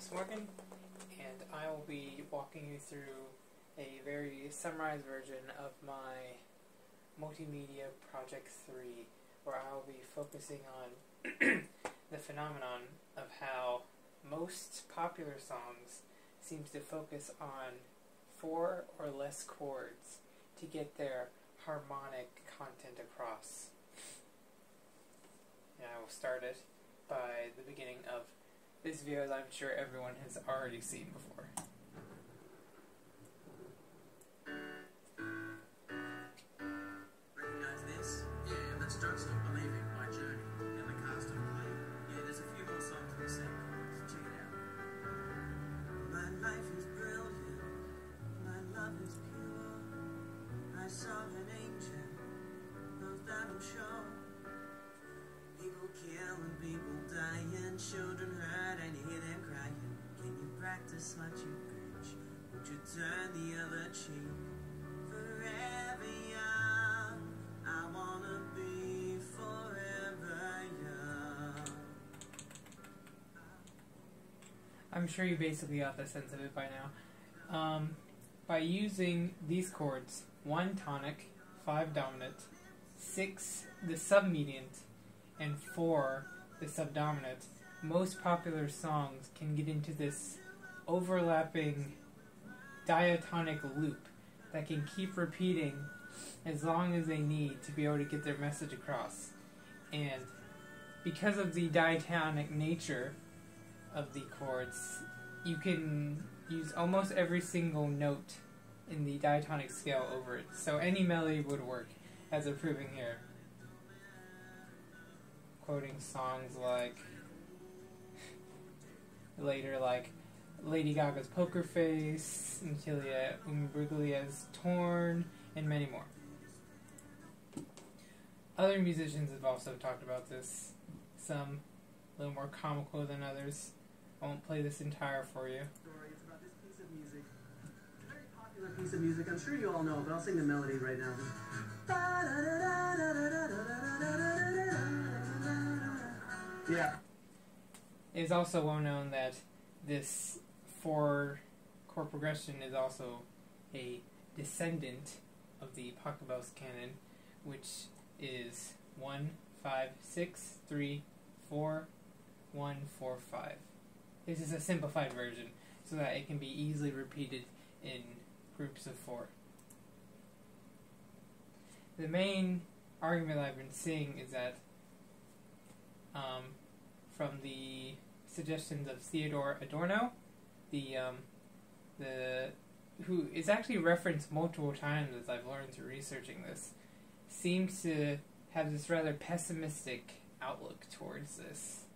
is Morgan, and I will be walking you through a very summarized version of my multimedia project 3, where I will be focusing on the phenomenon of how most popular songs seem to focus on 4 or less chords to get their harmonic content across. And I will start it by the beginning of this video, as I'm sure everyone has already seen before. Recognize this? Yeah, let's Don't Stop Believing, my journey, and the cast of play. Yeah, there's a few more songs in the same chords. Check it out. My life is brilliant, my love is pure. I saw an angel, of that I'm sure. People killing, people dying, children hurt, and you hear them crying. Can you practice what you preach? Won't you turn the other cheek? Forever young, I wanna be forever young. I'm sure you basically got the sense of it by now. By using these chords, 1 tonic, 5 dominant, 6 the submediant, and 4 the subdominant, most popular songs can get into this overlapping diatonic loop that can keep repeating as long as they need to be able to get their message across. And because of the diatonic nature of the chords, you can use almost every single note in the diatonic scale over it. So any melody would work, as they're proving here. Quoting songs like later, like Lady Gaga's Poker Face, Natalia Imbriglia's Torn, and many more. Other musicians have also talked about this, some a little more comical than others. I won't play this entire for you. It's about this piece of music. It's a very popular piece of music. I'm sure you all know, but I'll sing the melody right now. Yeah. It is also well known that this 4-chord progression is also a descendant of the Pachelbel's canon, which is 1, 5, 6, 3, 4, 1, 4, 5. This is a simplified version so that it can be easily repeated in groups of 4. The main argument I've been seeing is that from the suggestions of Theodor Adorno, who is actually referenced multiple times as I've learned through researching this, seems to have this rather pessimistic outlook towards this.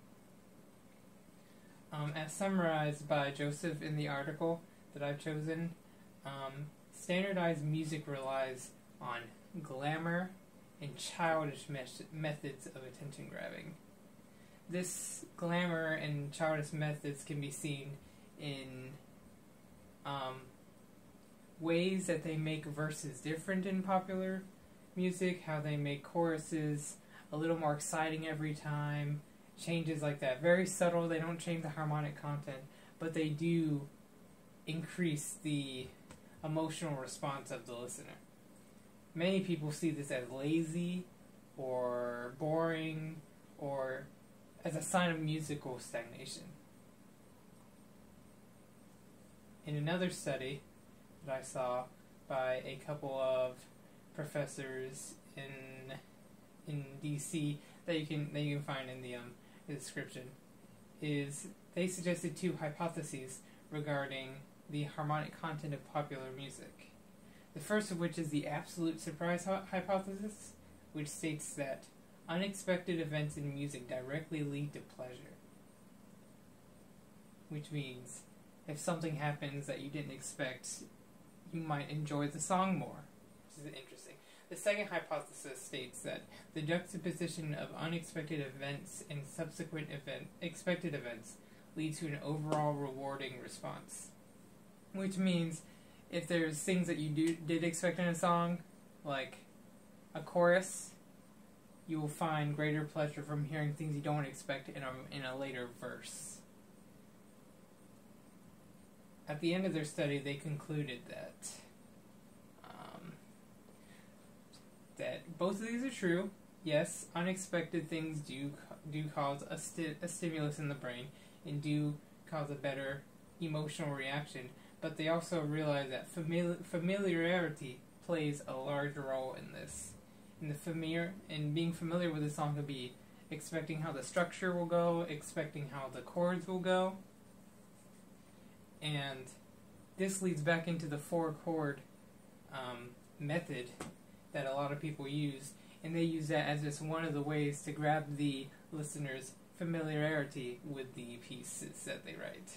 As summarized by Joseph in the article that I've chosen, standardized music relies on glamour and childish methods of attention grabbing. This glamour and childish methods can be seen in ways that they make verses different in popular music, how they make choruses a little more exciting every time, changes like that. Very subtle, they don't change the harmonic content, but they do increase the emotional response of the listener. Many people see this as lazy or boring or as a sign of musical stagnation. In another study that I saw by a couple of professors in DC that you can find in the description, is they suggested 2 hypotheses regarding the harmonic content of popular music. The first of which is the absolute surprise hypothesis, which states that unexpected events in music directly lead to pleasure. Which means, if something happens that you didn't expect, you might enjoy the song more, which is interesting. The second hypothesis states that the juxtaposition of unexpected events and subsequent expected events lead to an overall rewarding response. Which means, if there's things that you did expect in a song, like a chorus, you will find greater pleasure from hearing things you don't expect in a later verse. at the end of their study, they concluded that that both of these are true. Yes, unexpected things do cause a stimulus in the brain and do cause a better emotional reaction. But they also realize that familiarity plays a large role in this. In being familiar with a song could be expecting how the structure will go, expecting how the chords will go. And this leads back into the 4-chord method that a lot of people use, and they use that as just one of the ways to grab the listener's familiarity with the pieces that they write.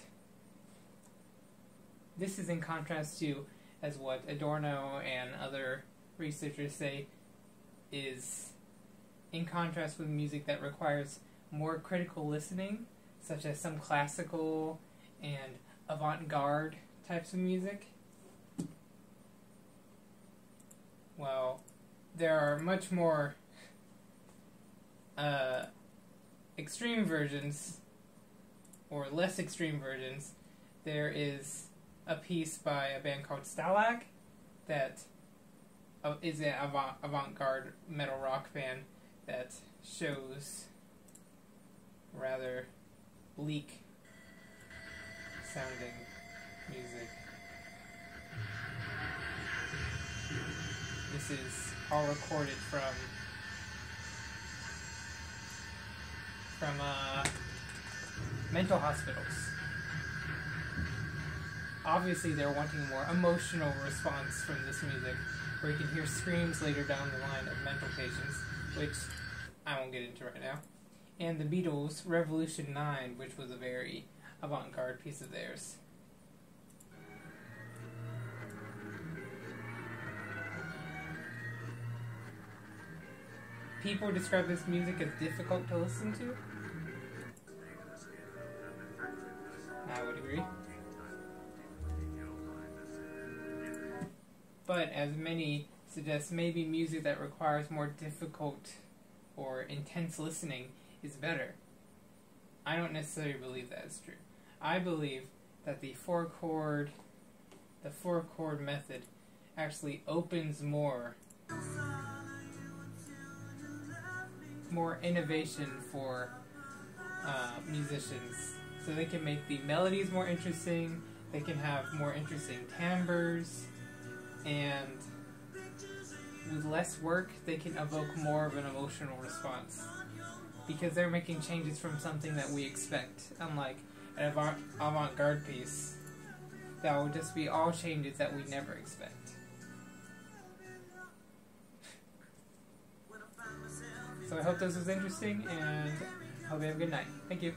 This is in contrast to, as what Adorno and other researchers say, is in contrast with music that requires more critical listening, such as some classical and avant-garde types of music. Well, there are much more extreme versions, or less extreme versions. There is a piece by a band called Stalag that is an avant-garde metal rock band that shows rather bleak sounding music. This is all recorded from mental hospitals. Obviously they're wanting a more emotional response from this music, where you can hear screams later down the line of mental patients, which I won't get into right now. And the Beatles' Revolution 9, which was a very avant-garde piece of theirs. People describe this music as difficult to listen to. I would agree. But as many suggest, maybe music that requires more difficult or intense listening is better. I don't necessarily believe that is true. I believe that the 4-chord method actually opens more innovation for musicians, so they can make the melodies more interesting, they can have more interesting timbres, and with less work they can evoke more of an emotional response, because they're making changes from something that we expect, unlike an avant-garde piece that will just be all changes that we never expect. So I hope this was interesting, and hope you have a good night. Thank you.